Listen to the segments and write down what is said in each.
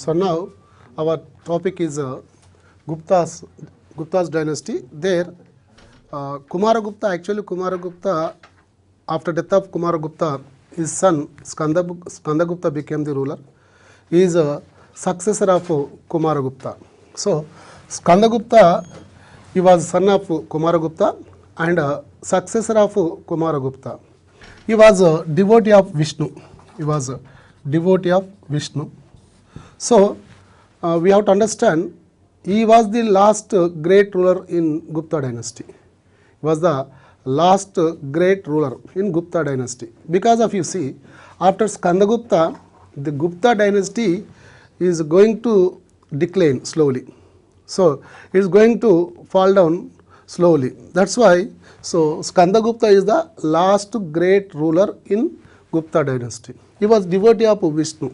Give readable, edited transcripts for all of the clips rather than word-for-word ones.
So now our topic is Gupta's dynasty. There, Kumaragupta, actually Kumaragupta, after death of Kumaragupta, his son Skandagupta became the ruler. He is a successor of Kumaragupta. So Skandagupta, he was son of Kumaragupta and successor of Kumaragupta. He was a devotee of Vishnu. He was a devotee of Vishnu. So we have to understand, he was the last great ruler in Gupta dynasty. He was the last great ruler in Gupta dynasty. Because of, you see, after Skandagupta, the Gupta dynasty is going to decline slowly. So it is going to fall down slowly. That's why, so Skandagupta is the last great ruler in Gupta dynasty. He was devotee of Vishnu.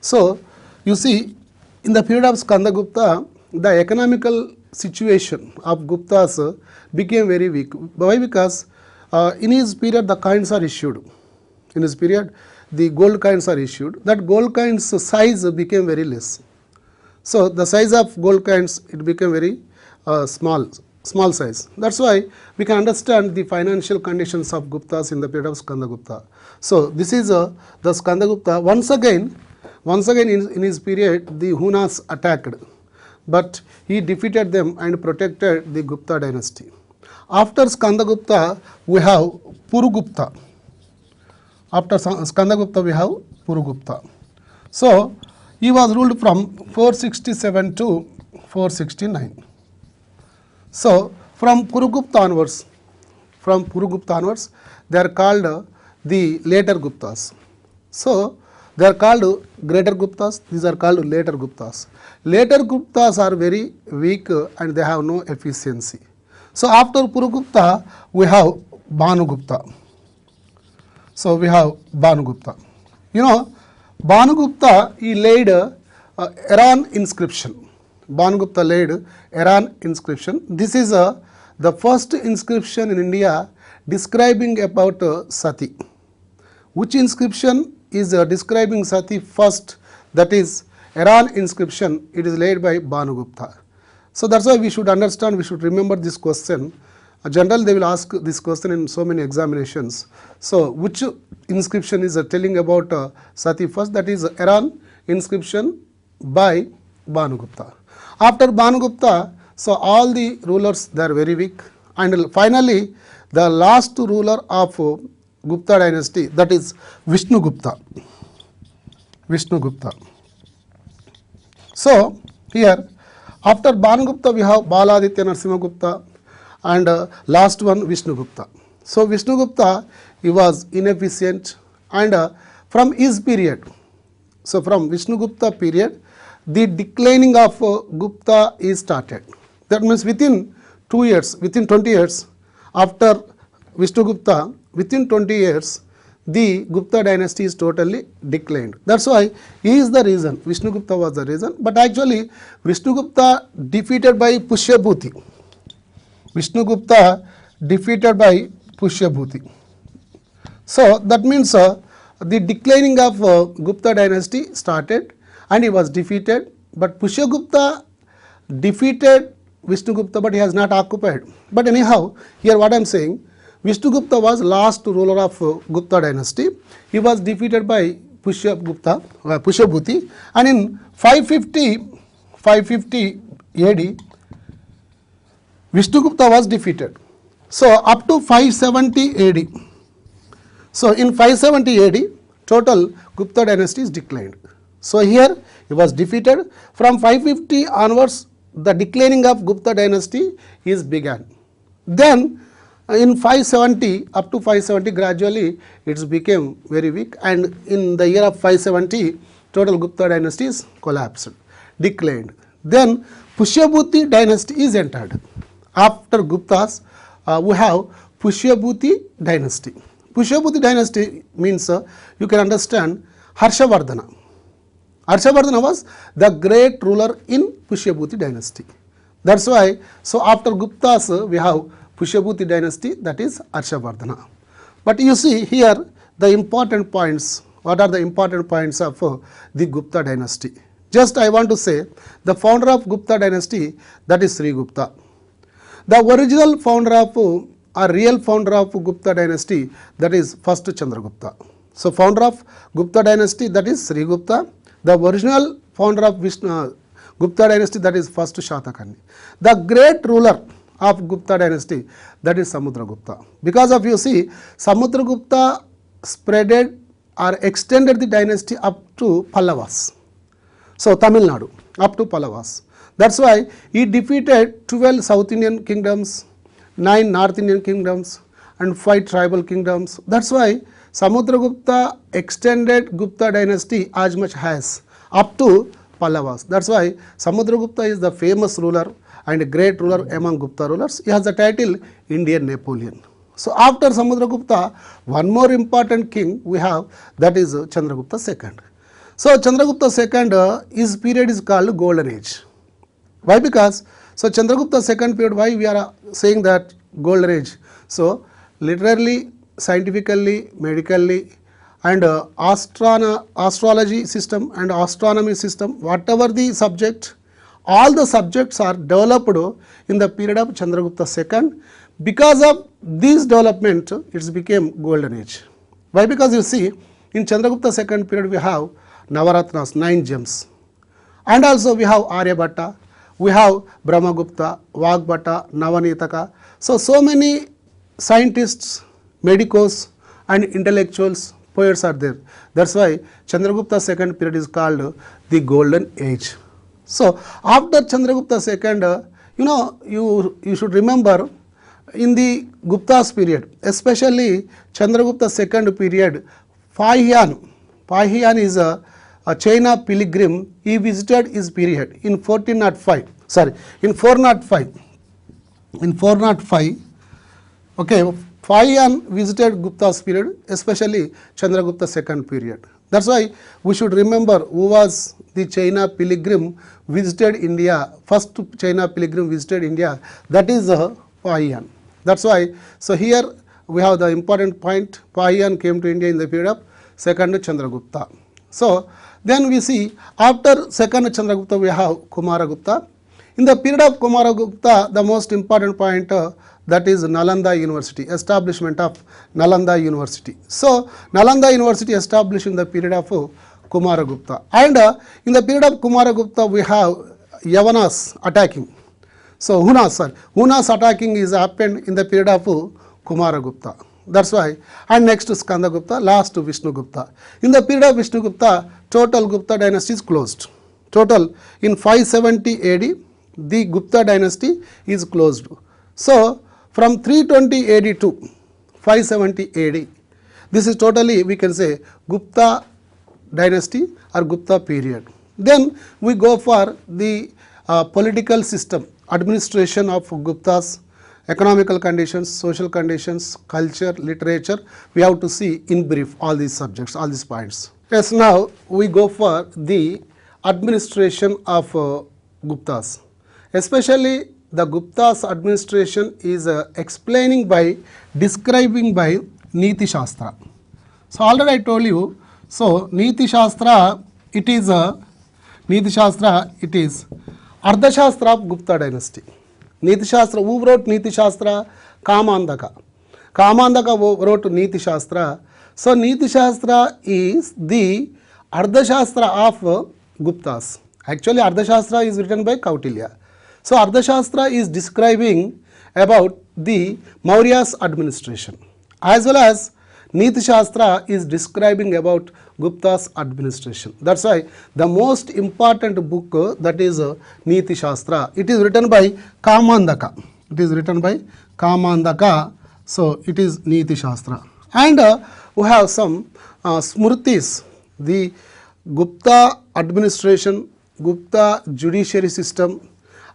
So you see, in the period of Skandagupta, the economical situation of Guptas became very weak. Why? Because in his period the coins are issued. In his period the gold coins are issued. That gold coins size became very less. So the size of gold coins, it became very small size. That's why we can understand the financial conditions of Guptas in the period of Skandagupta. So this is the Skandagupta. Once again in his period the Hunas attacked, but he defeated them and protected the Gupta dynasty. After Skandagupta we have Purugupta. After Skandagupta we have Purugupta. So he was ruled from 467 to 469. So from Purugupta onwards, they are called the later Guptas. So they are called greater Guptas, these are called later Guptas. Later Guptas are very weak and they have no efficiency. So after Purugupta we have Bhanugupta. So we have Bhanugupta. You know, Bhanugupta, he laid Iran inscription. Bhanugupta laid Iran inscription. This is the first inscription in India describing about Sati. Which inscription is describing Sati first? That is Iran inscription. It is laid by Bhanugupta. So that's why we should understand, we should remember this question. Generally they will ask this question in so many examinations. So which inscription is telling about Sati first? That is Iran inscription by Bhanugupta. After Bhanugupta, so all the rulers, they are very weak, and finally the last ruler of Gupta dynasty, that is Vishnugupta. So here after Bhanugupta we have Baladitya Narasimhagupta and last one Vishnugupta. So Vishnugupta, he was inefficient, and from his period, so from Vishnugupta period, the declining of Gupta is started. That means within 2 years, within 20 years after Vishnugupta, within 20 years the Gupta dynasty is totally declined. That's why he is the reason, Vishnugupta was the reason, but actually Vishnugupta defeated by Pushyabhuti. Vishnugupta defeated by Pushyabhuti. So that means the declining of Gupta dynasty started and he was defeated, but Pushyagupta defeated Vishnugupta, but he has not occupied. But anyhow, here what I am saying, Vishnugupta was last ruler of Gupta dynasty. He was defeated by Pushyabhuti, and in 550 AD, Vishnugupta was defeated. So up to 570 AD. So in 570 AD, total Gupta dynasty is declined. So here he was defeated. From 550 onwards, the declining of Gupta dynasty is began. Then in 570, up to 570, gradually it became very weak, and in the year of 570, total Gupta dynasty is collapsed, declined. Then Pushyabhuti dynasty is entered. After Guptas, we have Pushyabhuti dynasty. Pushyabhuti dynasty means you can understand Harshavardhana. Harshavardhana was the great ruler in Pushyabhuti dynasty. That's why, so after Guptas we have Pushyabhuti dynasty, that is Harshavardhana. But you see here the important points, what are the important points of the Gupta dynasty? Just I want to say the founder of Gupta dynasty, that is Sri Gupta. The original founder of or real founder of Gupta dynasty, that is first Chandragupta. So founder of Gupta dynasty, that is Sri Gupta. The original founder of Gupta dynasty, that is first Shatakani. The great ruler of Gupta dynasty, that is Samudragupta. Because of you see, Samudragupta spreaded or extended the dynasty up to Pallavas. So Tamil Nadu, up to Pallavas. That's why he defeated 12 South Indian kingdoms, 9 North Indian kingdoms and 5 tribal kingdoms. That's why Samudragupta extended Gupta dynasty as much as up to Pallavas. That's why Samudragupta is the famous ruler and a great ruler among Gupta rulers. He has the title Indian Napoleon. So after Samudragupta, one more important king we have, that is Chandragupta II. So Chandragupta II, his period is called Golden Age. Why? Because so Chandragupta II period, why we are saying that Golden Age? So literally, scientifically, medically and astrology system and astronomy system, whatever the subject, all the subjects are developed in the period of Chandragupta II. Because of this development, it became Golden Age. Why? Because you see, in Chandragupta II period we have Navaratnas, 9 gems, and also we have Aryabhatta, we have Brahmagupta, Vagbhatta, Navanitaka. So many scientists, medicos and intellectuals, poets are there. That's why Chandragupta II period is called the Golden Age. So after Chandragupta II, you should remember in the Gupta's period, especially Chandragupta II period, Fahian is a China pilgrim. He visited his period in 1405. Sorry, in 405. In 405, okay, Fahian visited Gupta's period, especially Chandragupta II period. That's why we should remember who was the China pilgrim visited India. First China pilgrim visited India, that is Fahian. That's why, so here we have the important point, Fahian came to India in the period of second Chandragupta. So then we see after second Chandragupta we have Kumaragupta. In the period of Kumaragupta, the most important point that is Nalanda University, establishment of Nalanda University. So Nalanda University established in the period of Kumaragupta. And in the period of Kumaragupta we have Yavanas attacking. So Hunas attacking is happened in the period of Kumaragupta. That's why. And next Skandagupta, last Vishnugupta. In the period of Vishnugupta, total Gupta dynasty is closed. Total in 570 AD, the Gupta dynasty is closed. So from 320 AD to 570 AD, this is totally we can say Gupta dynasty or Gupta period. Then we go for the political system, administration of Guptas, economical conditions, social conditions, culture, literature. We have to see in brief all these subjects, all these points. Yes, now we go for the administration of Guptas. Especially the Gupta's administration is explaining by, describing by Niti Shastra. So already I told you, so Niti Shastra, it is Ardhashastra of Gupta dynasty. Niti Shastra, who wrote Niti Shastra? Kamandaka. Kamandaka wrote Niti Shastra. So Niti Shastra is the Ardhashastra of Guptas. Actually Ardhashastra is written by Kautilya. So Ardhashastra is describing about the Maurya's administration, as well as Niti Shastra is describing about Gupta's administration. That's why the most important book that is Niti Shastra. It is written by Kamandaka. It is written by Kamandaka. So it is Niti Shastra. And we have some Smritis, the Gupta administration, Gupta judiciary system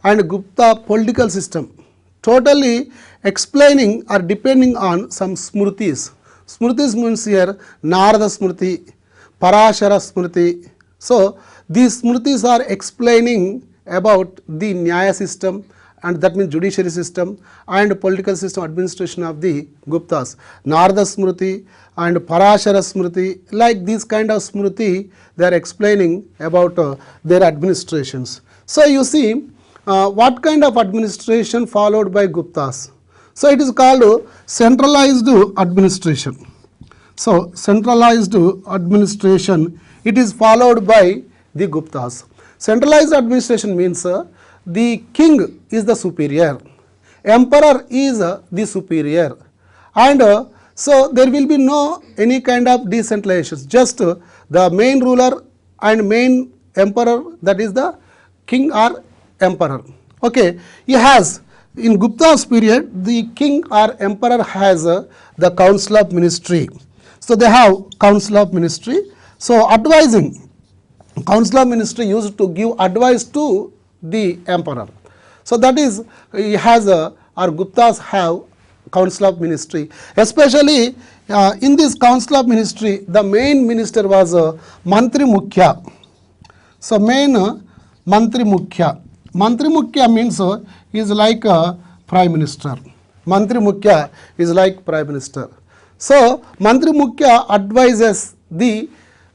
and Gupta political system, totally explaining or depending on some Smritis. Smritis means here Narada Smriti, Parashara Smriti. So these Smritis are explaining about the Nyaya system and that means judiciary system and political system administration of the Guptas. Narada Smriti and Parashara Smriti, like these kind of Smriti, they are explaining about their administrations. So you see what kind of administration followed by Guptas. So it is called centralized administration. So centralized administration, it is followed by the Guptas. Centralized administration means the king is the superior, emperor is the superior, and so there will be no any kind of decentralization, just the main ruler and main emperor, that is the king or emperor. Okay, he has, in Gupta's period, the king or emperor has the council of ministry. So they have council of ministry. So advising, council of ministry used to give advice to the emperor. So that is, he has or Guptas have council of ministry. Especially in this council of ministry, the main minister was Mantri Mukhya. So main Mantri Mukhya. Mantri Mukhya means is like a prime minister. Mantri Mukhya is like prime minister. So Mantri Mukhya advises the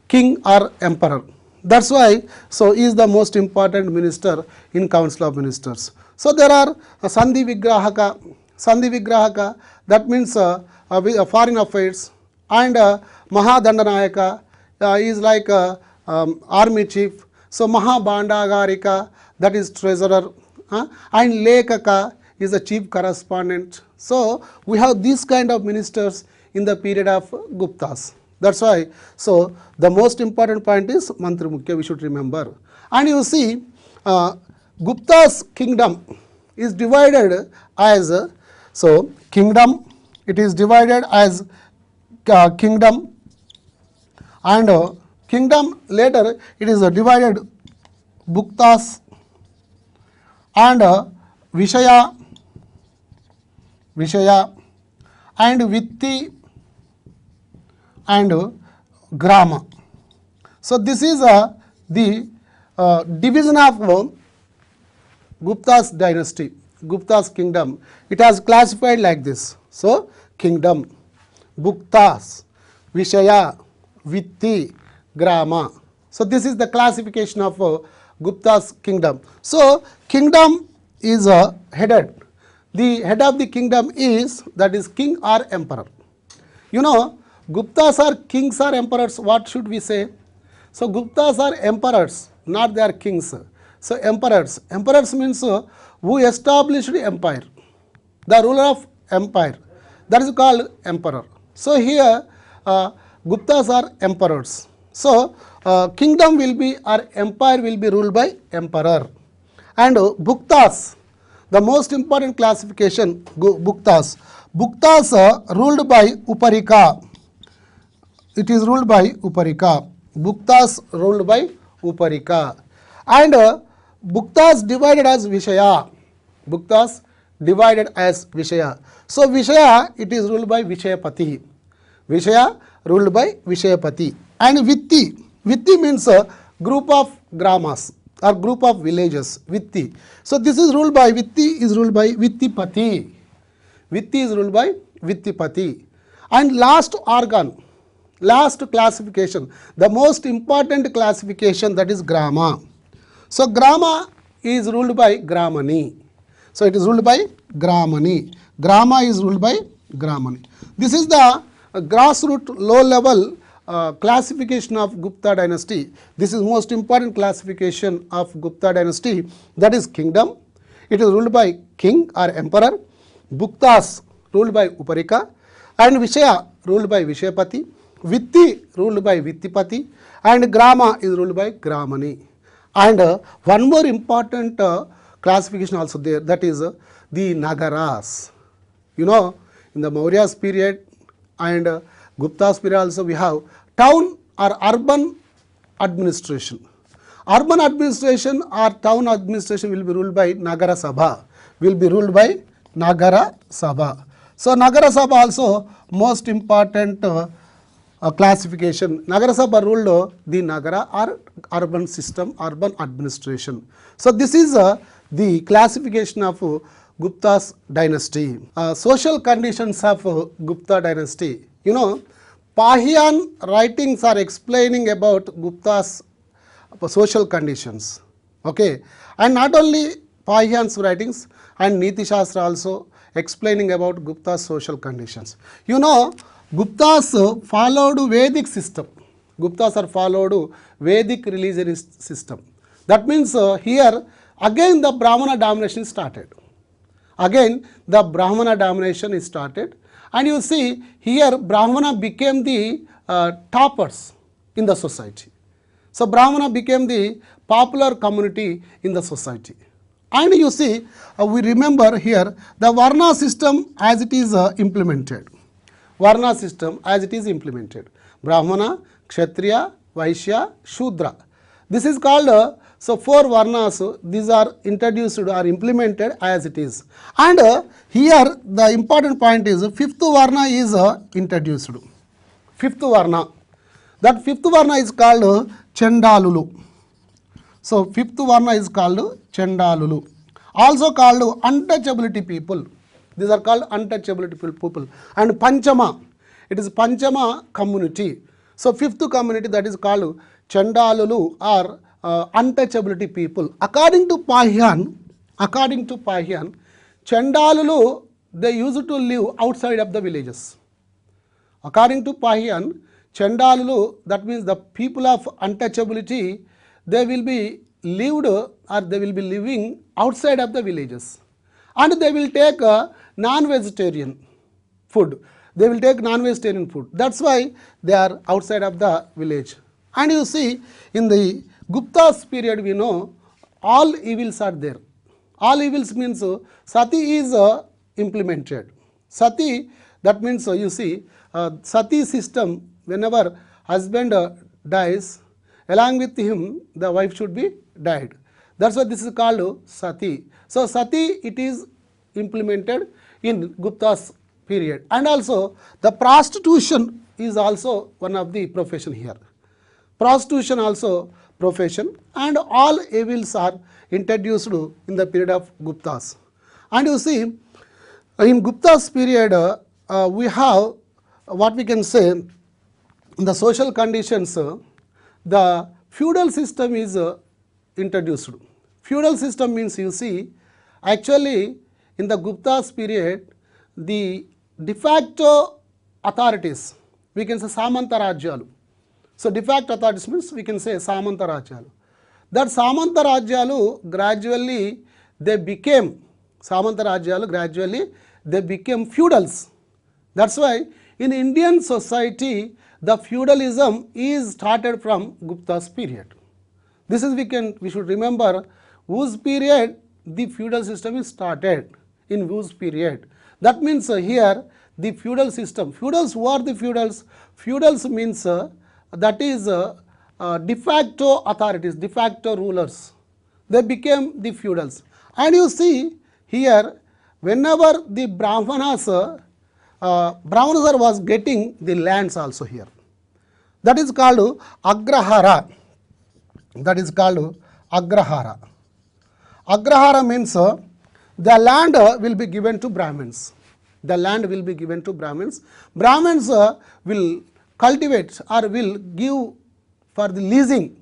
king or emperor. That's why, so he is the most important minister in council of ministers. So there are Sandhi Vigrahaka. Sandhi Vigrahaka, that means foreign affairs, and Mahadandanayaka is like army chief. So Mahabhandagarika, that is treasurer, and Lekaka is the chief correspondent. So we have these kind of ministers in the period of Guptas. That's why, so the most important point is Mantri Mukhya, we should remember. And you see, Gupta's kingdom is divided as, so kingdom, it is divided as kingdom, and kingdom later it is divided Bhuktas and Vishaya, and Vitti and Grama. So this is the division of Gupta's dynasty, Gupta's kingdom. It has classified like this. So kingdom, Bhuktas, Vishaya, Vitti, Grama. So this is the classification of Gupta's kingdom. So kingdom is headed. The head of the kingdom is, that is king or emperor. You know, Guptas are kings or emperors, what should we say? So Guptas are emperors, not they are kings. So emperors. Emperors means who established empire, the ruler of empire, that is called emperor. So here Guptas are emperors. So kingdom will be, or empire will be ruled by emperor. And Bhuktas, the most important classification, Bhuktas. Bhuktas ruled by Uparika. It is ruled by Uparika. Bhuktas ruled by Uparika. And Bhuktas divided as Vishaya. Bhuktas divided as Vishaya. So Vishaya, it is ruled by Vishayapati. Vishaya ruled by Vishayapati. And Vitti. Vitti means a group of gramas or group of villages. Vitti. So this is ruled by, Vitti is ruled by Vittipati. Vitti is ruled by Vittipati. And last organ, last classification, the most important classification, that is Grama. So Grama is ruled by Gramani. So it is ruled by Gramani. Grama is ruled by Gramani. This is the grassroots low level classification of Gupta dynasty. This is most important classification of Gupta dynasty, that is kingdom. It is ruled by king or emperor. Bhuktas ruled by Uparika, and Vishaya ruled by Vishayapati. Vitti ruled by Vittipati, and Grama is ruled by Gramani. And one more important classification also there, that is the Nagaras. You know, in the Maurya's period and Gupta's period also, we have town or urban administration. Urban administration or town administration will be ruled by Nagara Sabha, will be ruled by Nagara Sabha. So Nagara Sabha also most important classification. Nagara Sabha ruled the Nagara or urban system, urban administration. So this is the classification of Gupta's dynasty. Social conditions of Gupta dynasty. You know, Pahian writings are explaining about Gupta's social conditions. Okay, and not only Pahian's writings, and Niti Shastra also explaining about Gupta's social conditions. You know, Guptas followed Vedic system. Guptas are followed Vedic religionist system. That means here again the Brahmana domination started. Again the Brahmana domination is started, and you see here Brahmana became the toppers in the society. So Brahmana became the popular community in the society. And you see, we remember here the Varna system as it is implemented. Varna system as it is implemented. Brahmana, Kshatriya, Vaishya, Shudra. This is called, so 4 Varnas, these are introduced or implemented as it is. And here the important point is 5th Varna is introduced. 5th Varna. That 5th Varna is called Chandalulu. So 5th Varna is called Chandalulu. Also called untouchability people. These are called untouchability people. And Panchama. It is Panchama community. So 5th community, that is called Chandalulu or untouchability people. According to Pahian, Chandalulu, they used to live outside of the villages. According to Pahian, Chandalulu, that means the people of untouchability, they will be lived or they will be living outside of the villages, and they will take non-vegetarian food. They will take non-vegetarian food. That's why they are outside of the village. And you see, in the Gupta's period, we know all evils are there. All evils means sati is implemented. Sati, that means you see, sati system, whenever husband dies, along with him the wife should be died. That's why this is called sati. So sati, it is implemented in Gupta's period. And also the prostitution is also one of the profession here. Prostitution also profession, and all evils are introduced in the period of Guptas. And you see, in Gupta's period we have what we can say, the social conditions, the feudal system is introduced. Feudal system means, you see, actually in the Gupta's period, the de facto authorities, we can say Samanta Rajyalu. So de facto authorities means we can say Samanta Rajyalu. That Samanta Rajyalu gradually they became, Samanta Rajyalu gradually they became feudals. That's why in Indian society the feudalism is started from Gupta's period. This is we should remember whose period the feudal system is started, in whose period. That means here the feudal system. Feudals, who are the feudals? Feudals means that is de facto authorities, de facto rulers. They became the feudals. And you see here, whenever the Brahmanas was getting the lands also here. That is called Agrahara. That is called Agrahara. Agrahara means the land will be given to Brahmins. The land will be given to Brahmins. Brahmins will cultivate or will give for the leasing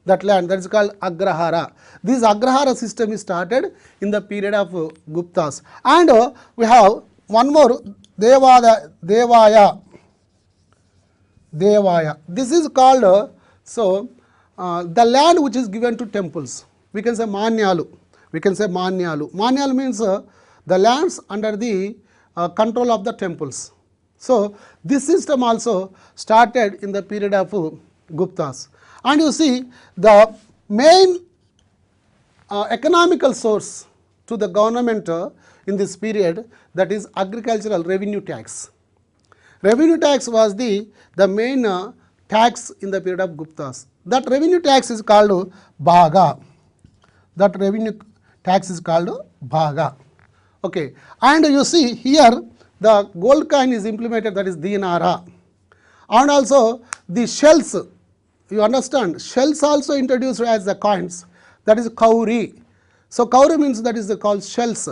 that land. That is called Agrahara. This Agrahara system is started in the period of Guptas. And we have one more, Devaya. This is called the land which is given to temples. We can say Manyalu. Manyalu means the lands under the control of the temples. So this system also started in the period of Guptas. And you see, the main economical source to the government in this period, that is agricultural revenue tax. Revenue tax was the main tax in the period of Guptas. That revenue tax is called Bhaga. That revenue tax is called Bhaga. Okay. And you see here the gold coin is implemented, that is Dinara. And also the shells, you understand, shells also introduced as the coins, that is Kauri. So Kauri means that is called shells.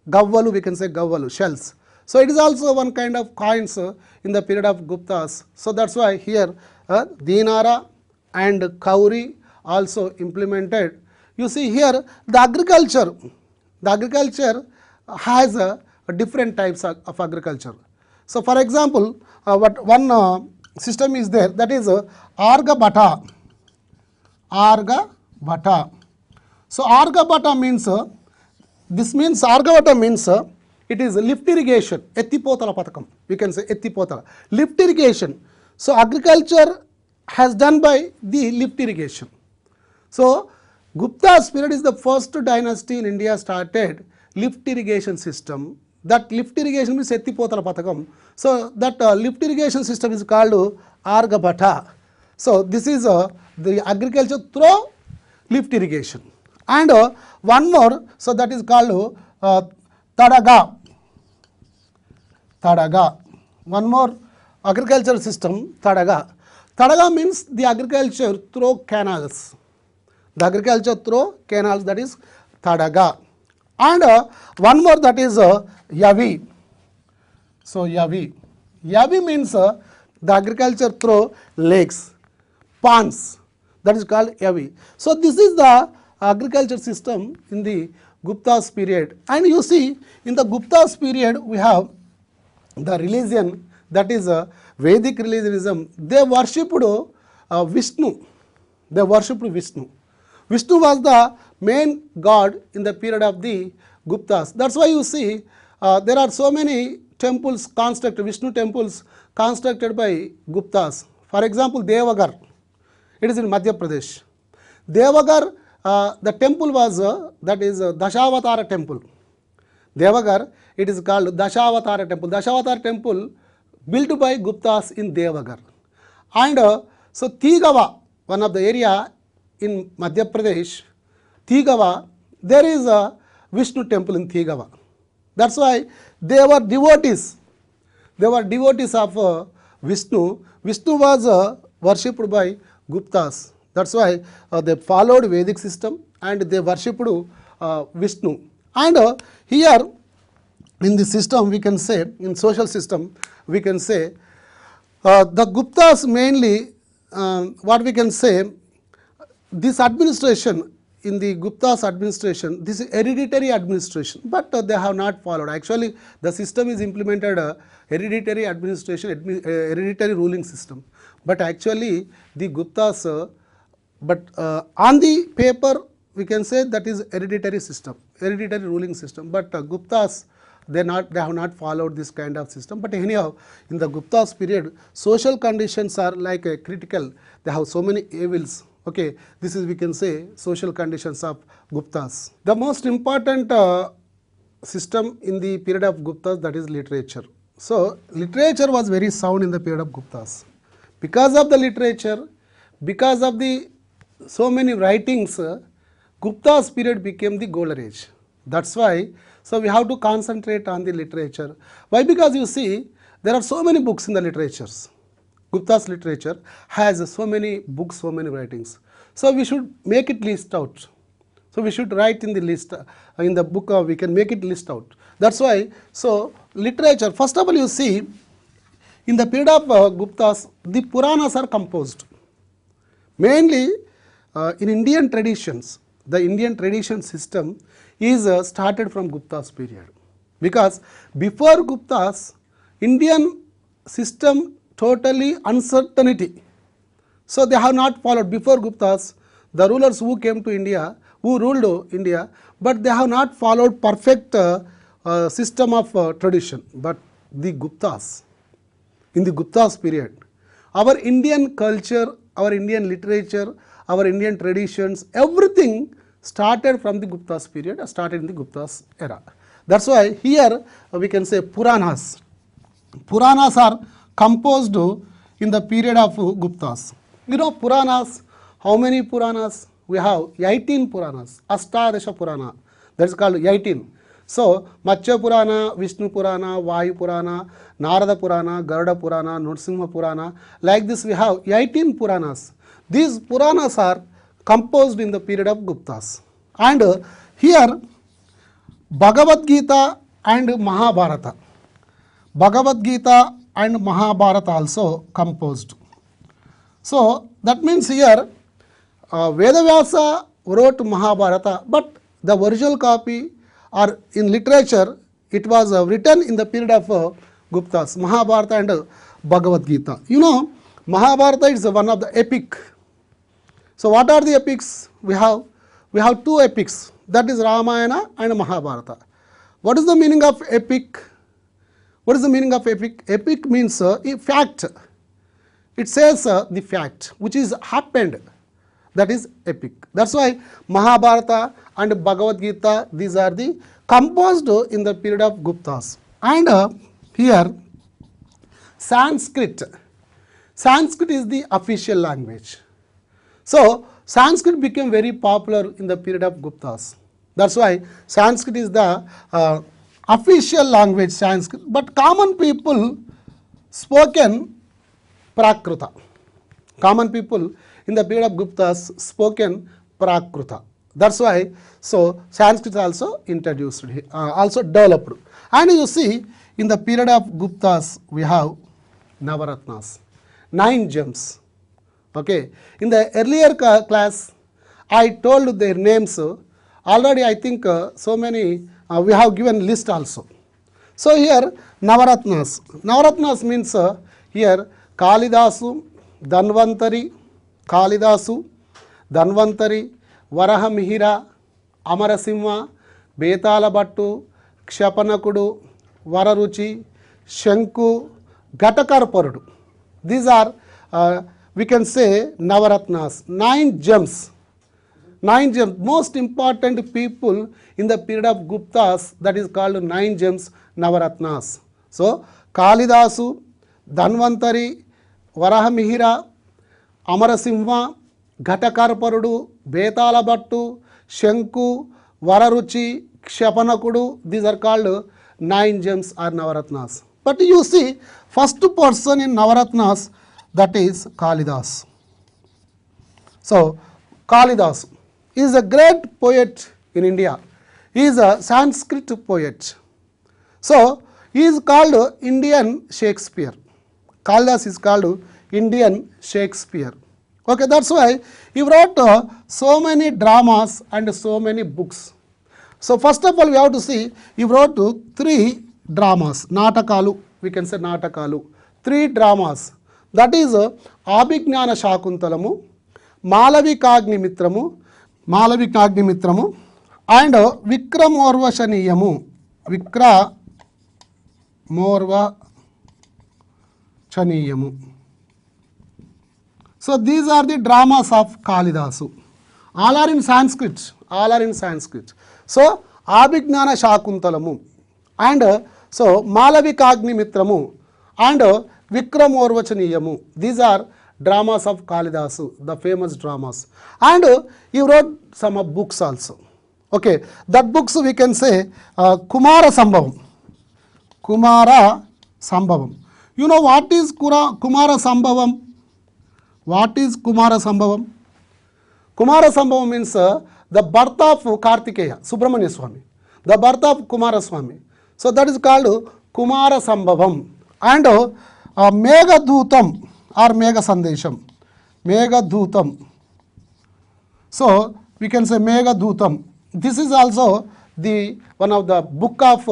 Gavvalu, we can say Gavvalu, shells. So it is also one kind of coins in the period of Guptas. So that's why here Dinara and Kauri also implemented. You see here the agriculture has different types of agriculture. So for example, one system is there, that is Argabhata. Argabhata. So Argabhata means Argabhata means it is lift irrigation, Ettipotala Pathakam. We can say Ettipotala. Lift irrigation. So agriculture has done by the lift irrigation. So Gupta's period is the first dynasty in India started lift irrigation system. That lift irrigation means Ettipotala Pathakam. So that lift irrigation system is called Argabhata. So this is the agriculture through lift irrigation. And one more, so that is called Tadaga. Tadaga. One more agricultural system, Tadaga. Tadaga means the agriculture through canals. The agriculture through canals, that is Tadaga. And one more, that is Yavi. So Yavi. Yavi means the agriculture through lakes, ponds, that is called Yavi. So this is the agriculture system in the Gupta's period. And you see in the Gupta's period we have the religion, that is Vedic religionism. They worshipped Vishnu. They worshipped Vishnu. Vishnu was the main god in the period of the Guptas. That's why you see there are so many temples constructed, Vishnu temples constructed by Guptas. For example, Devagar, it is in Madhya Pradesh. Devagar, the temple was that is Dashavatara temple. Devagar, it is called Dashavatara temple. Dashavatara temple built by Guptas in Devagar. And so Tigava, one of the area in Madhya Pradesh, Tigava, there is a Vishnu temple in Tigava. That's why they were devotees. They were devotees of Vishnu. Vishnu was worshipped by Guptas. That's why they followed Vedic system and they worshipped Vishnu. And here in the system we can say, in social system we can say, the Guptas mainly, what we can say, this administration, in the Gupta's administration, this is hereditary administration, but they have not followed. Actually, the system is implemented hereditary administration, hereditary ruling system. But actually, the Guptas, on the paper, we can say that is hereditary system, hereditary ruling system. But Guptas, they have not followed this kind of system. But anyhow, in the Gupta's period, social conditions are like critical. They have so many evils. Okay, this is, we can say, social conditions of Guptas. The most important system in the period of Guptas, that is literature. So literature was very sound in the period of Guptas. Because of the literature, because of the so many writings, Gupta's period became the golden age. That's why, so we have to concentrate on the literature. Why? Because you see, there are so many books in the literatures. Gupta's literature has so many books, so many writings. So we should make it list out. So we should write in the list, in the book, we can make it list out. That's why, so literature, first of all you see, in the period of Guptas, the Puranas are composed. Mainly in Indian traditions, the Indian tradition system is started from Gupta's period. Because before Guptas, Indian system totally uncertainty. So they have not followed. Before Guptas, the rulers who came to India, who ruled India, but they have not followed perfect system of tradition. But the Guptas, in the Gupta's period, our Indian culture, our Indian literature, our Indian traditions, everything started from the Gupta's period, started in the Gupta's era. That's why here we can say Puranas. Puranas are composed in the period of Guptas. You know Puranas, how many Puranas? We have 18 Puranas, Astadasha Purana, that is called 18. So, Matsya Purana, Vishnu Purana, Vayu Purana, Narada Purana, Garuda Purana, Nrsimha Purana, like this we have 18 Puranas. These Puranas are composed in the period of Guptas. And Here Bhagavad Gita and Mahabharata. Bhagavad Gita and Mahabharata also composed. So that means here Vedavyasa wrote Mahabharata, but the original copy or in literature it was written in the period of Guptas, Mahabharata and Bhagavad Gita. You know, Mahabharata is one of the epic. So what are the epics? We have two epics, that is Ramayana and Mahabharata. What is the meaning of epic? What is the meaning of epic? Epic means a fact. It says the fact which is happened. That is epic. That's why Mahabharata and Bhagavad Gita, these are the composed in the period of Guptas. And here Sanskrit. Sanskrit is the official language. So Sanskrit became very popular in the period of Guptas. That's why Sanskrit is the official language, Sanskrit. But common people spoken Prakruta. Common people in the period of Guptas spoken Prakruta. That's why so Sanskrit also introduced, also developed. And you see in the period of Guptas we have Navaratnas, 9 gems. Okay. In the earlier class I told their names. Already I think so many we have given list also. So here Navaratnas. Navaratnas means here Kalidasu, Dhanvantari, Kalidasu, Dhanvantari, Varahamihira, Amarasimha, Betalabhattu, Kshapanakudu, Vararuchi, Shanku, Ghatakarparudu. These are we can say Navaratnas, 9 gems. 9 gems, most important people in the period of Guptas, that is called 9 gems Navaratnas. So Kalidasu, Dhanvantari, Varahamihira, Amarasimha, Ghatakarparudu, Betalabhattu, Shanku, Vararuchi, Kshapanakudu, these are called 9 gems or Navaratnas. But you see, first person in Navaratnas, that is Kalidas. So Kalidas is a great poet in India. He is a Sanskrit poet. So he is called Indian Shakespeare. Kalidas is called Indian Shakespeare. Okay, that's why he wrote so many dramas and so many books. So first of all we have to see, he wrote 3 dramas, Natakalu, we can say Natakalu, 3 dramas. That is Abhignana Shakuntalamu, Malavikagnimittramu, and Vikramorvachaniyamu, Vikramorvachaniyamu. So these are the dramas of Kalidasu. All are in Sanskrit. All are in Sanskrit. So Abhignana Shakuntalamu, and so Malavikagnimittramu, and Vikramorvachaniyamu. These are dramas of Kalidasu, the famous dramas. And he wrote some books also. Okay, that books we can say Kumara Sambhavam. Kumara Sambhavam. You know what is Kumara Sambhavam? What is Kumara Sambhavam? Kumara Sambhavam means the birth of Kartikeya, Subramanya Swami. The birth of Kumara Swami. So that is called Kumara Sambhavam. And Meghadutam or Megha Sandesham. Meghadutam. So we can say Meghadutam. This is also the one of the book of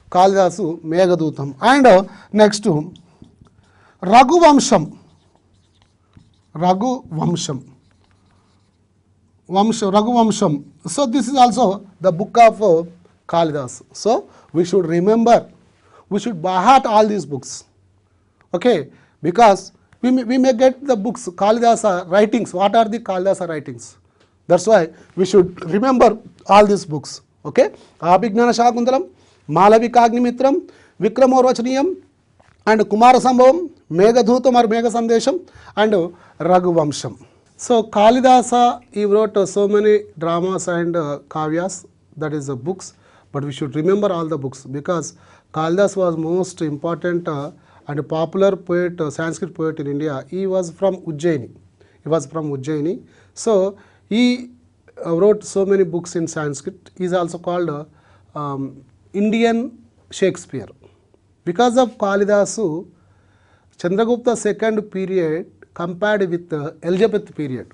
Kalidasu, Meghadutam. And next to Raghuvamsham. Raghuvamsham. Raghuvamsham. So this is also the book of Kalidas. So we should remember, we should by heart all these books. Okay, because we may get the books, Kalidasa writings. What are the Kalidasa writings? That's why we should remember all these books. Okay, Abhignana Shakuntalam, Malavikagnimitram, Vikramorvachaniyam, and Kumara Sambhavam, Meghadutam or Megha Sandesham, and Raghuvamsham. So Kalidasa, he wrote so many dramas and kavyas, that is the books, but we should remember all the books because Kalidas was most important and popular poet, Sanskrit poet in India. He was from Ujjaini. So he wrote so many books in Sanskrit. He is also called Indian Shakespeare. Because of Kalidasu, Chandragupta second period compared with Elizabeth period,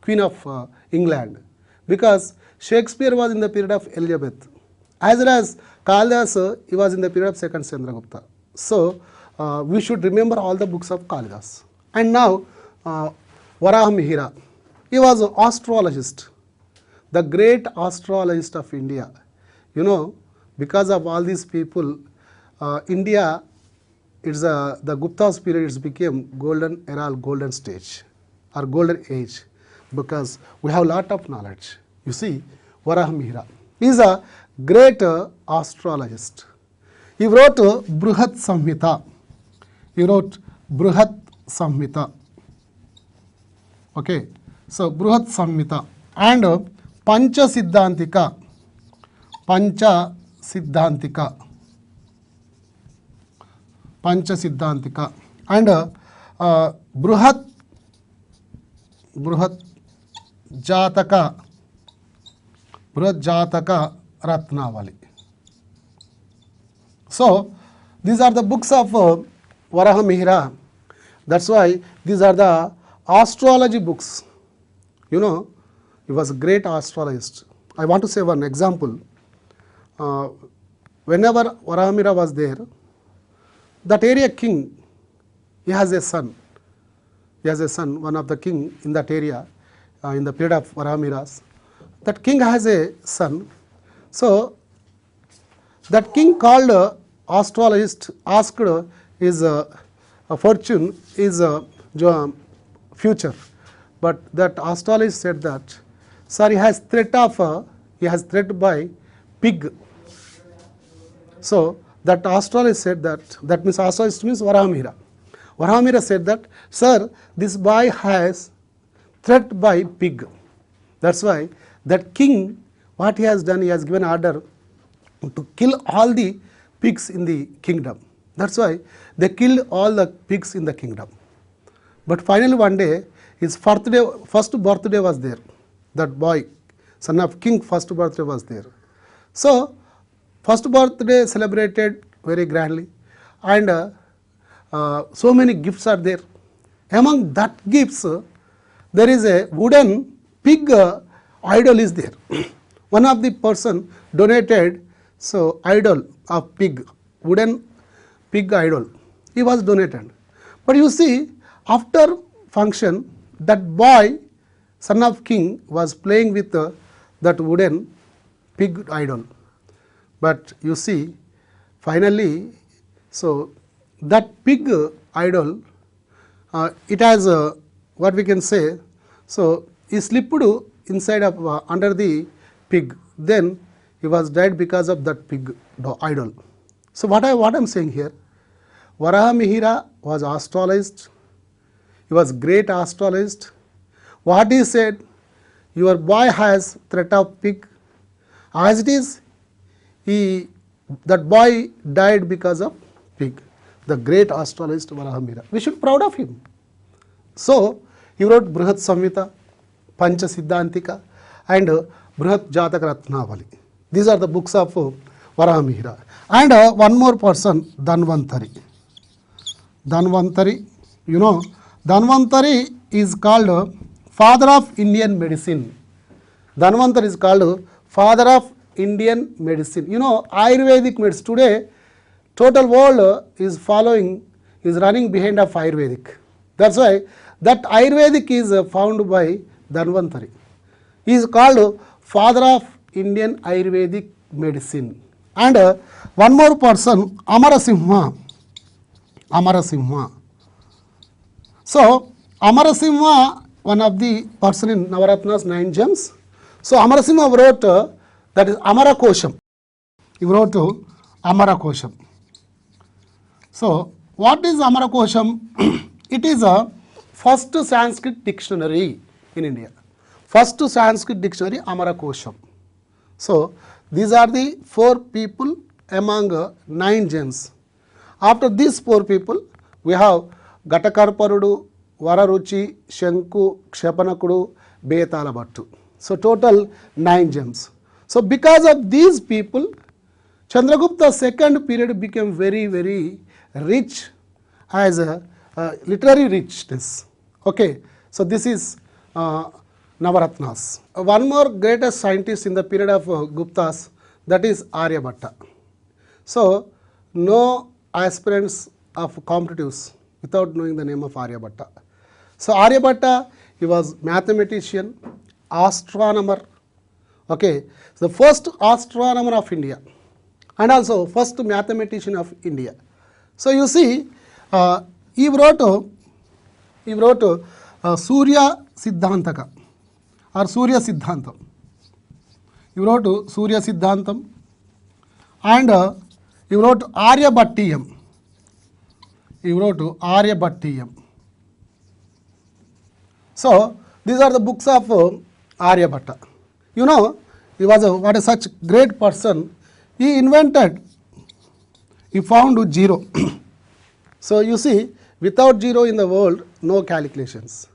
Queen of England, because Shakespeare was in the period of Elizabeth, as well as Kalidas, he was in the period of second Chandragupta. So we should remember all the books of Kalidas. And now Varahamihira, he was an astrologist, the great astrologist of India. You know, because of all these people, India, it's the Gupta's period, it became golden era, golden stage or golden age, because we have a lot of knowledge. You see, Varahamihira is a great astrologist. He wrote Bruhat Samhita. He wrote Bruhat Samhita. Okay, so Bruhat Samhita and Pancha Siddhantika. Pancha Siddhantika. Pancha Siddhantika and Bruhat Jataka. Bruhat Jataka Ratnavali. So these are the books of Varahamihira. That's why these are the astrology books. You know, he was a great astrologist. I want to say one example. Whenever Varahamihira was there, that area king, he has a son. He has a son, one of the king in that area, in the period of Varahamihira's. That king has a son. So that king called astrologist, asked his fortune, his future. But that astrologist said that, sir, he has threat by pig. So that astrologist said that means astrologist means Varahamihira. Varahamihira said that, sir, this boy has threat by pig. That's why that king, what he has done, he has given order to kill all the pigs in the kingdom. That's why they killed all the pigs in the kingdom. But finally one day, his first birthday was there. That boy, son of king, first birthday was there. So first birthday celebrated very grandly, and so many gifts are there. Among that gifts, there is a wooden pig idol is there. One of the person donated idol of pig, wooden pig idol. He was donated. But you see, after function, that boy, son of king, was playing with that wooden pig idol. But you see, finally, so that pig idol, it has what we can say, so he slipped inside of under the pig. Then he was died because of that pig idol. So what I am saying here, Varahamihira was astrologist. He was great astrologist. What he said, your boy has threat of pig. As it is, that boy died because of pig. The great astrologist Varahamihira. We should be proud of him. So he wrote Bruhat Samhita, Pancha Siddhantika and Bruhat Jataka Ratnavali. These are the books of Varahamihira. And one more person, Dhanvantari. Dhanvantari, you know, Dhanvantari is called father of Indian medicine. Dhanvantari is called father of Indian medicine. You know, Ayurvedic medicine today, total world is running behind of Ayurvedic. That's why that Ayurvedic is found by Dhanvantari. He is called father of Indian Ayurvedic medicine. And one more person, Amarasimha. Amarasimha. So Amarasimha, one of the person in Navaratna's 9 gems. So Amarasimha wrote that is Amarakosham. He wrote Amarakosham. So what is Amarakosham? It is a first Sanskrit dictionary in India. First Sanskrit dictionary, Amarakosham. So these are the 4 people among 9 gems. After these 4 people, we have Gatakarparudu, Vararuchi, Shanku, Kshapanakudu, Betala Bhattu. So total 9 gems. So because of these people, Chandragupta's second period became very, very rich as a literary richness. Okay, so this is Navaratnas. One more greatest scientist in the period of Guptas, that is Aryabhatta. So no aspirants of competitives without knowing the name of Aryabhatta. So Aryabhatta, he was mathematician, astronomer, okay, the first astronomer of India and also first mathematician of India. So you see, he wrote Surya Siddhantaka or Surya Siddhantam. He wrote Surya Siddhantam and he wrote Aryabhattiyam. He wrote Aryabhattiyam. So these are the books of Aryabhatta. You know, he was what a such great person. He invented, he found zero. So you see, without zero in the world, no calculations.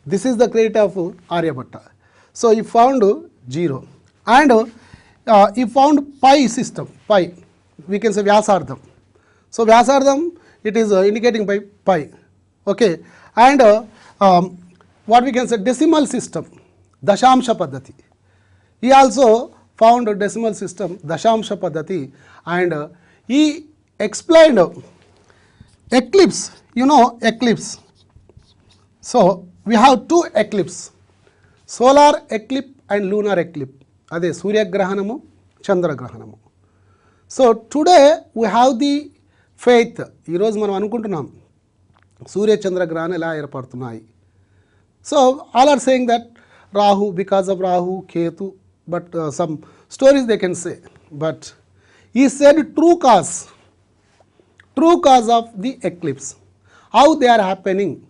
This is the credit of Aryabhatta. So he found zero and he found pi system, pi, we can say Vyasardham. So Vyasardham, it is indicating by pi, okay, and what we can say decimal system, Dashamsha Paddhati. He also found a decimal system, Dashamsha Paddhati, and he explained eclipse, you know eclipse. So we have two eclipses, solar eclipse and lunar eclipse. Ade Surya Grahanamu, Chandra Grahanamu. So today we have the faith. Ee roju manam anukuntunnam Surya Chandra Grahana ela erpadutunnayi. So all are saying that Rahu, because of Rahu, Ketu, but some stories they can say. But he said true cause of the eclipse, how they are happening.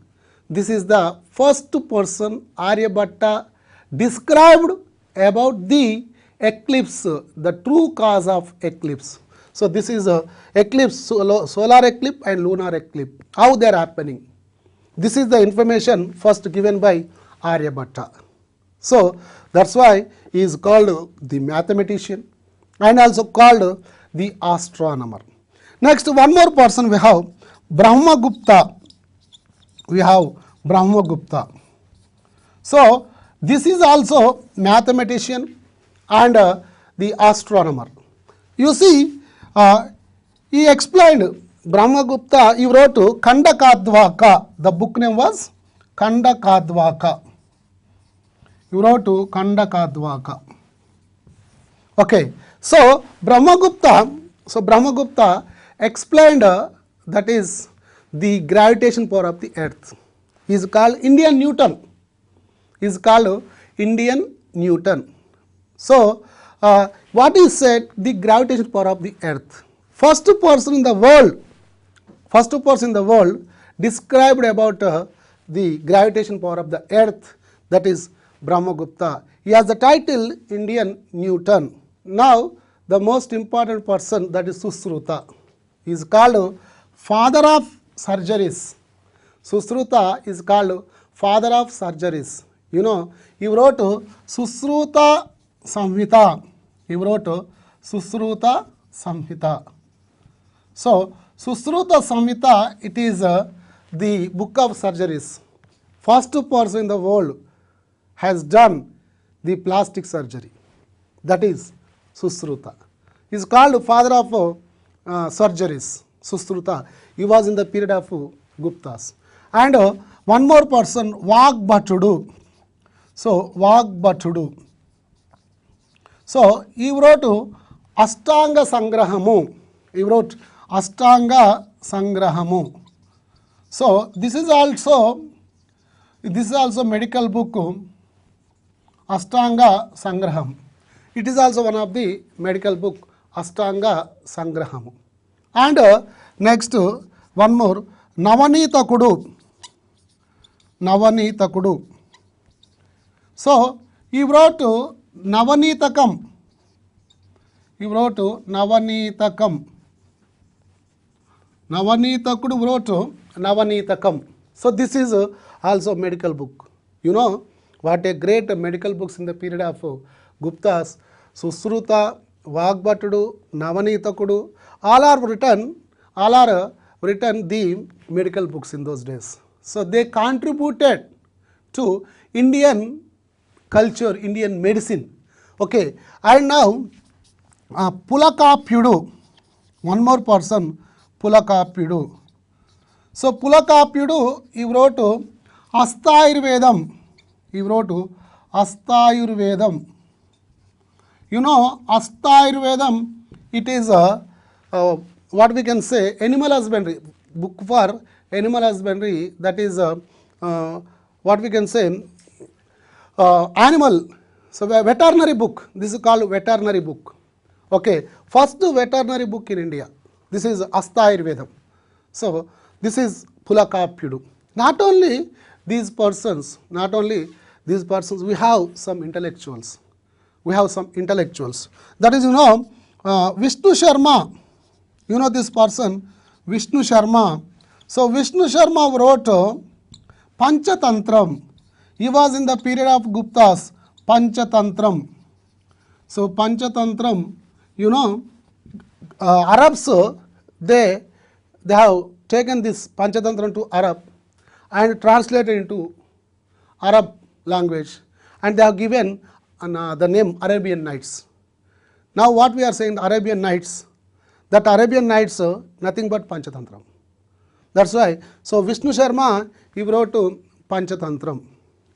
This is the first person Aryabhatta described about the eclipse, the true cause of eclipse. So this is a eclipse, solar eclipse and lunar eclipse, how they are happening. This is the information first given by Aryabhatta. So that's why he is called the mathematician and also called the astronomer. Next, one more person we have Brahmagupta. We have Brahmagupta. So this is also mathematician and the astronomer. You see, he explained, Brahmagupta, he wrote Kandakadvaka. The book name was Kandakadvaka. He wrote Kandakadvaka. Okay, so Brahmagupta explained that is the gravitation power of the earth. He is called Indian Newton. He is called Indian Newton. So what is said, the gravitation power of the earth. First person in the world described about the gravitation power of the earth, that is Brahmagupta. He has the title Indian Newton. Now the most important person, that is Susruta. He is called father of surgeries. Susruta is called father of surgeries. You know, he wrote Susruta Samhita. He wrote Susruta Samhita. So Susruta Samhita, it is the book of surgeries. First person in the world has done the plastic surgery, that is Susruta. He is called father of surgeries, Susruta. He was in the period of Guptas. And one more person, Vagbhatudu. So Vagbhatudu. So he wrote Ashtanga Sangrahamu. He wrote Ashtanga Sangrahamu. So this is also medical book, Ashtanga Sangraham. It is also one of the medical book, Ashtanga Sangraham. And next one more, Navanitakudu. Navanitakudu. So he wrote Navanitakam. He wrote Navanitakam. Navanitakudu wrote Navanitakam. So this is also medical book. You know, What a great medical books in the period of Guptas. Susruta, Vagbhatudu, Navanitakudu, all are written the medical books in those days. So they contributed to Indian culture, Indian medicine. Okay, and now Pulakapyudu, one more person, Pulakapyudu. So Pulakapyudu, he wrote Astayurvedam. He wrote Astayurvedam. You know, Astayurvedam, it is what we can say, animal husbandry, book for animal husbandry, that is what we can say, animal. So veterinary book, this is called veterinary book. Okay, first veterinary book in India. This is Astayurvedam. So this is Pulakapyudu. Not only these persons, we have some intellectuals. That is, Vishnu Sharma. You know this person, Vishnu Sharma. So Vishnu Sharma wrote Panchatantram. He was in the period of Guptas, Panchatantram. So Panchatantram, Arabs, they have taken this Panchatantram to Arab and translated into Arab language, and they have given the name Arabian Nights. Now what we are saying, the Arabian Nights, that Arabian Nights nothing but Panchatantram. That's why, so Vishnu Sharma, he wrote Panchatantram.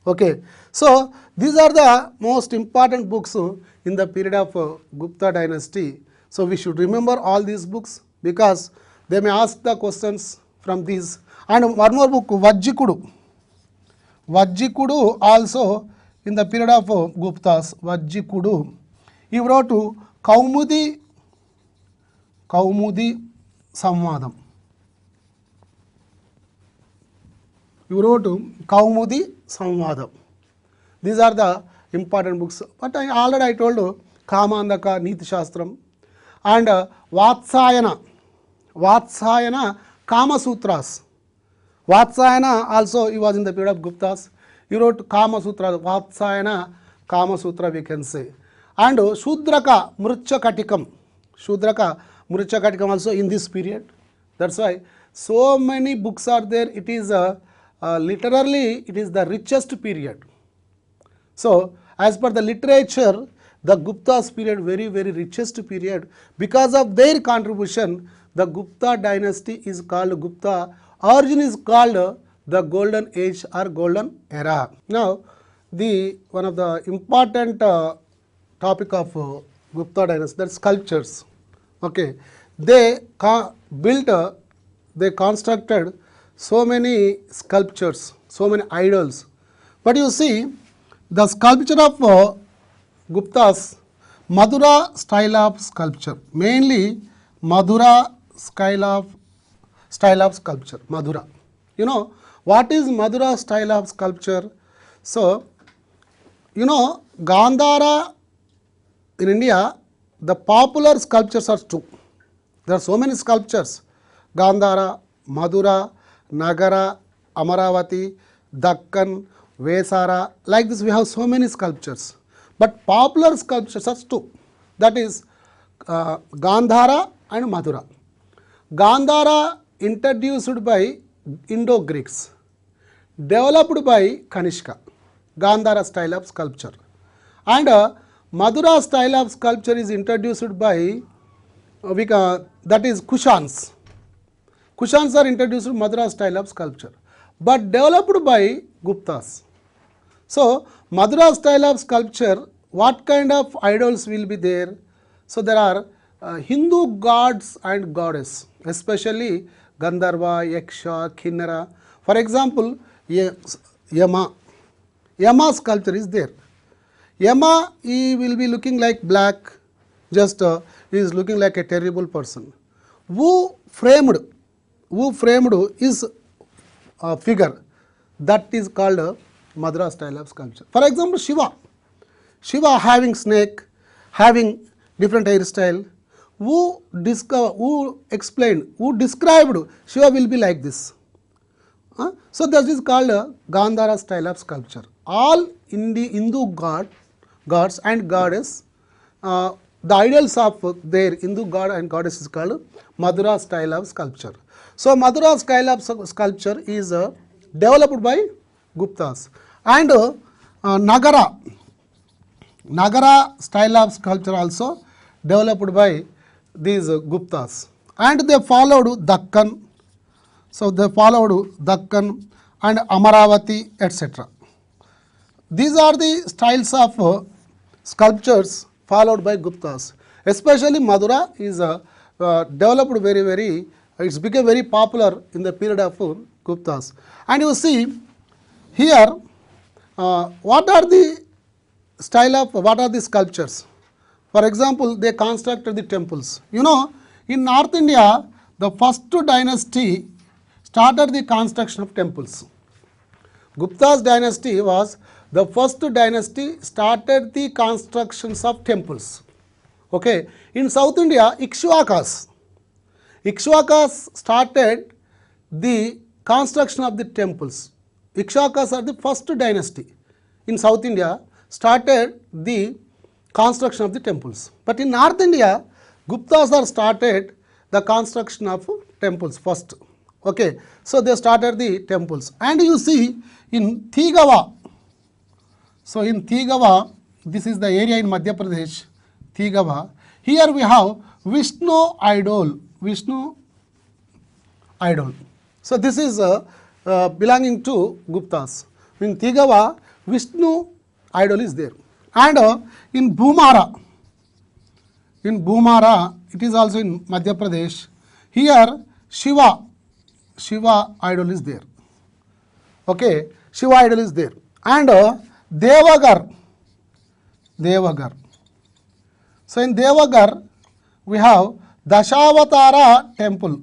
Okay, so these are the most important books in the period of Gupta dynasty. So we should remember all these books because they may ask the questions from these. And one more book, Vajjikudu. Vajjikudu also in the period of Guptas, Vajjikudu. He wrote Kaumudi Samvadam. He wrote Kaumudi Samvadam. These are the important books. But I already told you Kamandaka, Niti Shastram, and Vatsyayana Kama Sutras. Vatsyayana also, he was in the period of Guptas. He wrote Kama Sutra, Vatsyayana Kama Sutra, we can say. And Shudraka Mruchakatikam also in this period. That's why so many books are there. It is literally, it is the richest period. So as per the literature, the Gupta's period, very, very richest period. Because of their contribution, the Gupta dynasty is called Gupta. Origin is called the golden age or golden era. Now, one of the important topic of Gupta dynasty, that's sculptures. Okay, they constructed so many sculptures, so many idols. But you see, the sculpture of Guptas, Madura style of sculpture, mainly Madura style of sculpture, Madura. You know, what is Madura style of sculpture? So, Gandhara in India, the popular sculptures are two. There are so many sculptures, Gandhara, Madura, Nagara, Amaravati, Dakkan, Vesara, like this we have so many sculptures. But popular sculptures are two, that is Gandhara and Madura. Gandhara introduced by Indo-Greeks, developed by Kanishka, Gandhara style of sculpture. And Madura style of sculpture is introduced by, that is Kushans. Kushans are introduced to Madura style of sculpture, but developed by Guptas. So, Madura style of sculpture, what kind of idols will be there? So, there are Hindu gods and goddess, especially Gandharva, Yaksha, Kinnara. For example, Yama. Yama sculpture is there. Yama, he will be looking like black, just he is looking like a terrible person. Who framed is a figure, that is called Madura style of sculpture. For example, Shiva having snake, having different hairstyle. Who described Shiva will be like this. So that is called Gandhara style of sculpture. all Hindu gods and goddess, the ideals of their Hindu god and goddess is called Madura style of sculpture. So Madura style of sculpture is developed by Guptas, and Nagara style of sculpture also developed by these Guptas, and they followed Dakkan. So they followed Dakkan and Amaravati, etc. These are the styles of sculptures followed by Guptas. Especially Madura is developed very, it's became very popular in the period of Guptas. And you see here, what are the sculptures? For example, they constructed the temples. You know, in North India, the first dynasty started the construction of temples. Gupta's dynasty was the first dynasty started the constructions of temples. Okay, in South India, Ikshvakas started the construction of the temples. Ikshvakas are the first dynasty in South India, started the construction of the temples. But in North India, Guptas are started the construction of temples first. Okay, so they started the temples. And you see in Thigava, so in Thigava, this is the area in Madhya Pradesh, Thigava. Here we have Vishnu idol. So this is belonging to Guptas. In Thigava, Vishnu idol is there. And in Bhumara, it is also in Madhya Pradesh. Here Shiva idol is there. Okay, Shiva idol is there. And Devagar. So in Devagar, we have Dashavatara temple.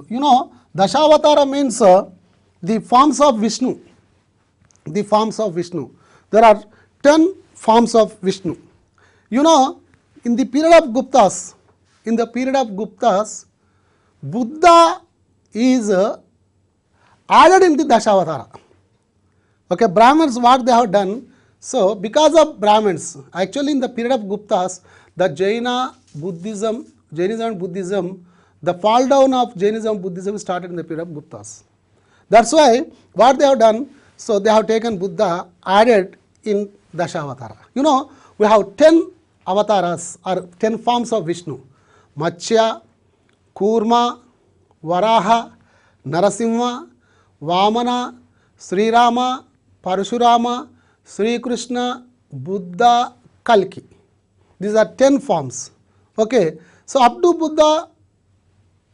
You know, Dashavatara means the forms of Vishnu. There are 10 forms of Vishnu. You know, in the period of Guptas, Buddha is added in the Dashavatara. Okay, Brahmins, what they have done, so because of Brahmins, actually in the period of Guptas, the Jainism and Buddhism, the fall down of Jainism and Buddhism started in the period of Guptas. That's why what they have done, so they have taken Buddha, added in Dashavatara. You know, we have 10 avatars or 10 forms of Vishnu. Matsya, Kurma, Varaha, Narasimha, Vamana, Sri Rama, Parashurama, Sri Krishna, Buddha, Kalki. These are 10 forms. Okay, so up to Buddha,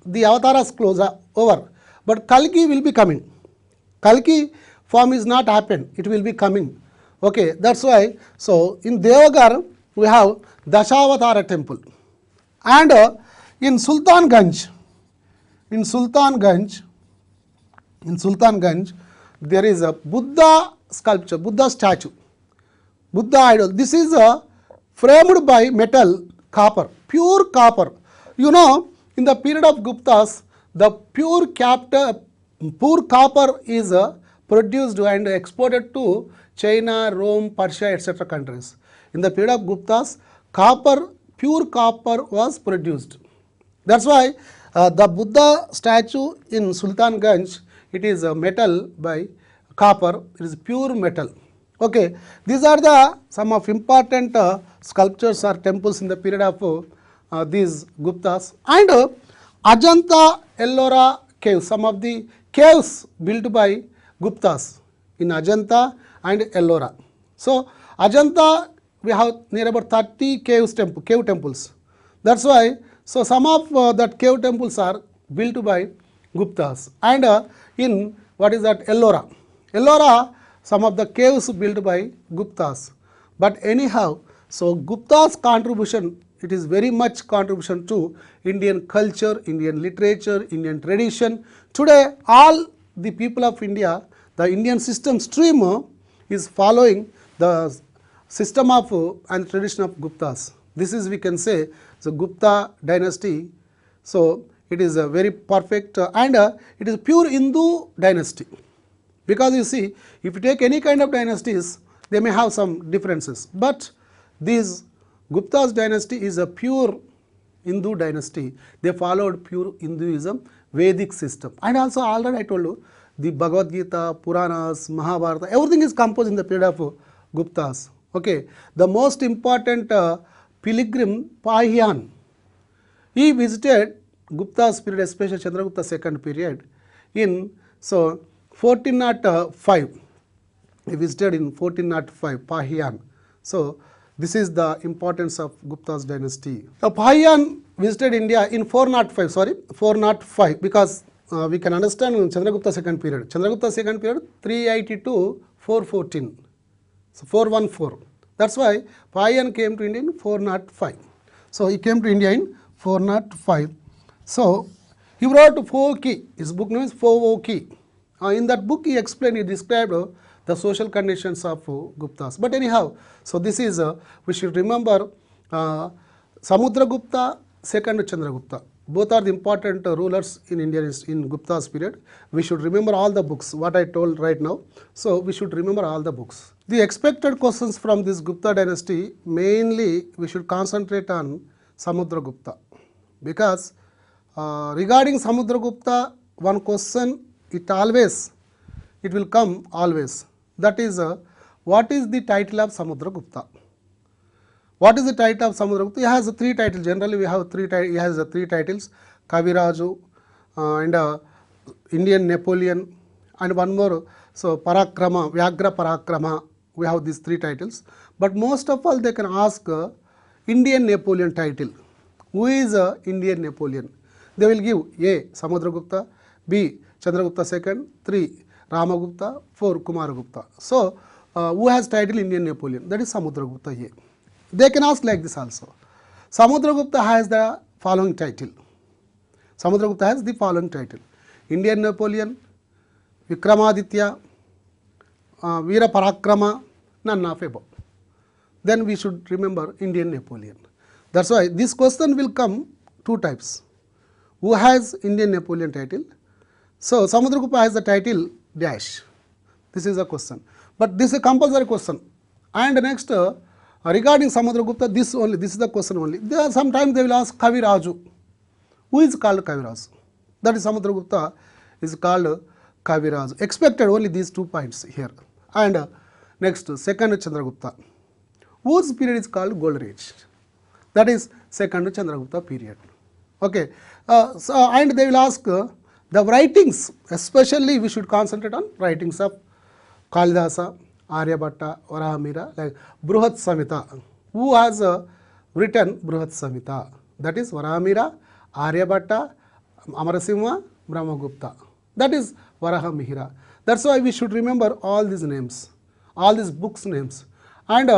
the avatars close over, but Kalki will be coming. Kalki form is not happened, it will be coming. Okay, that's why, so in Devagar, we have Dashavatara temple. And in Sultanganj, there is a Buddha sculpture, Buddha statue, Buddha idol. This is framed by metal, copper, pure copper. You know, in the period of Guptas, the pure copper is produced and exported to China, Rome, Persia, etc. countries. In the period of Guptas, pure copper was produced. That's why the Buddha statue in Sultanganj, it is a metal by copper, it is pure metal. Okay, these are the some of important sculptures or temples in the period of these Guptas. And Ajanta Ellora caves, some of the caves built by Guptas in Ajanta and Ellora. So Ajanta, we have near about 30 cave temples. That's why, so some of that cave temples are built by Guptas. And in what is that, Ellora, some of the caves built by Guptas. But anyhow, so Gupta's contribution, it is very much contribution to Indian culture, Indian literature, Indian tradition. Today, all the people of India, the Indian system stream is following the system of and tradition of Guptas. This is, we can say, the Gupta dynasty. So it is a very perfect and it is pure Hindu dynasty. Because you see, if you take any kind of dynasties, they may have some differences. But this Gupta's dynasty is a pure Hindu dynasty. They followed pure Hinduism, Vedic system. And also already I told you, the Bhagavad Gita, Puranas, Mahabharata, everything is composed in the period of Guptas. Okay. The most important pilgrim, Pahyan, he visited Gupta's period, especially Chandragupta second period, in 1405. He visited in 1405, Pahyan. So this is the importance of Gupta's dynasty. Pahyan visited India in 405, because we can understand Chandragupta second period. Chandragupta second period 382 414. So 414. That's why Pahyan came to India in 405. So he came to India in 405. So he wrote Foki. His book name is Foki. In that book he explained, he described the social conditions of Guptas. But anyhow, so this is, we should remember Samudragupta, second Chandragupta. Both are the important rulers in India in Gupta's period. We should remember all the books, what I told right now. So we should remember all the books. The expected questions from this Gupta dynasty, mainly we should concentrate on Samudragupta. Because regarding Samudragupta, one question, it will come always. That is, what is the title of Samudragupta? What is the title of Samudragupta? He has three titles. Generally, we have he has three titles: Kaviraju, and Indian Napoleon, and one more. So Parakrama, Vyagra Parakrama. We have these three titles. But most of all, they can ask Indian Napoleon title. Who is Indian Napoleon? They will give A. Samudragupta, B. Chandragupta second, 3. Ramagupta, 4. Kumaragupta. So who has title Indian Napoleon? That is Samudragupta A. They can ask like this also. Samudragupta has the following title. Samudragupta has the following title: Indian Napoleon, Vikramaditya, Veera Parakrama, none of above. Then we should remember Indian Napoleon. That's why this question will come two types. Who has Indian Napoleon title? So Samudragupta has the title dash. This is a question. But this is a compulsory question. And next, regarding Samudragupta, this is the question only. Sometimes they will ask Kaviraju. Who is called Kaviraju? That is Samudragupta is called Kaviraju. Expected only these 2 points here. And next, second Chandragupta, whose period is called Golden Age. That is second Chandragupta period. Okay. And they will ask the writings, especially we should concentrate on writings of Kalidasa, Aryabhatta, Varahamihira, like Bruhat Samhita. Who has written Bruhat Samhita? That is Varahamihira, Aryabhatta, Amarasimha, Brahmagupta. That is Varahamihira. That's why we should remember all these names, all these books names. And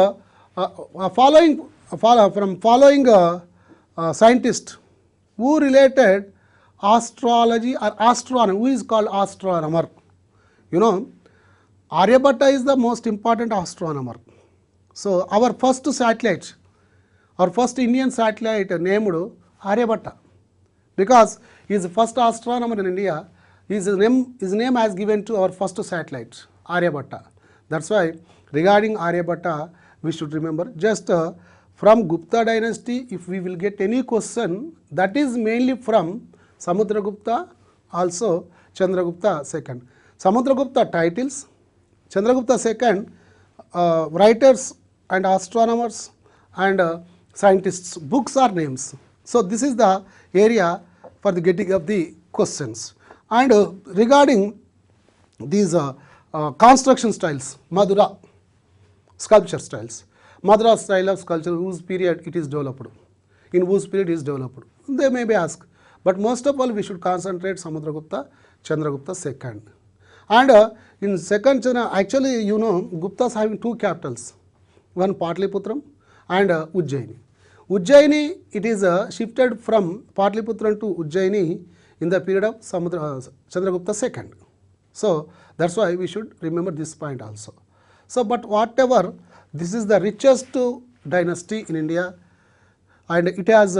following scientist who related astrology or astronomer, who is called astronomer. You know, Aryabhatta is the most important astronomer. So our first satellite, our first Indian satellite named Aryabhatta, because he is the first astronomer in India. His name has given to our first satellite, Aryabhatta. That's why regarding Aryabhatta, we should remember just from Gupta dynasty, if we will get any question, that is mainly from Samudragupta, also Chandragupta second. Samudragupta titles, Chandragupta second writers and astronomers and scientists, books or names. So this is the area for the getting of the questions. And regarding these construction styles, Madura sculpture styles, Madura style of sculpture, whose period it is developed, in whose period it is developed, they may be asked. But most of all, we should concentrate Samudragupta, Chandragupta second. And in second, actually, you know, Guptas having two capitals, one Patliputram and Ujjaini. Ujjaini, it is shifted from Patliputram to Ujjaini in the period of Chandragupta second. So that's why we should remember this point also. So, but whatever, this is the richest dynasty in India, and it has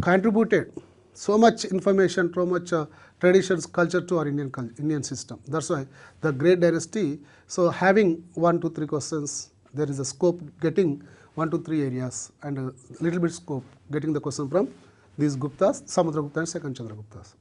contributed so much information, so much traditions, culture to our Indian system. That's why the great dynasty. So having 1, 2, 3 questions, there is a scope getting 1, 2, 3 areas and a little bit scope getting the question from these Guptas, Samudragupta and second Chandraguptas.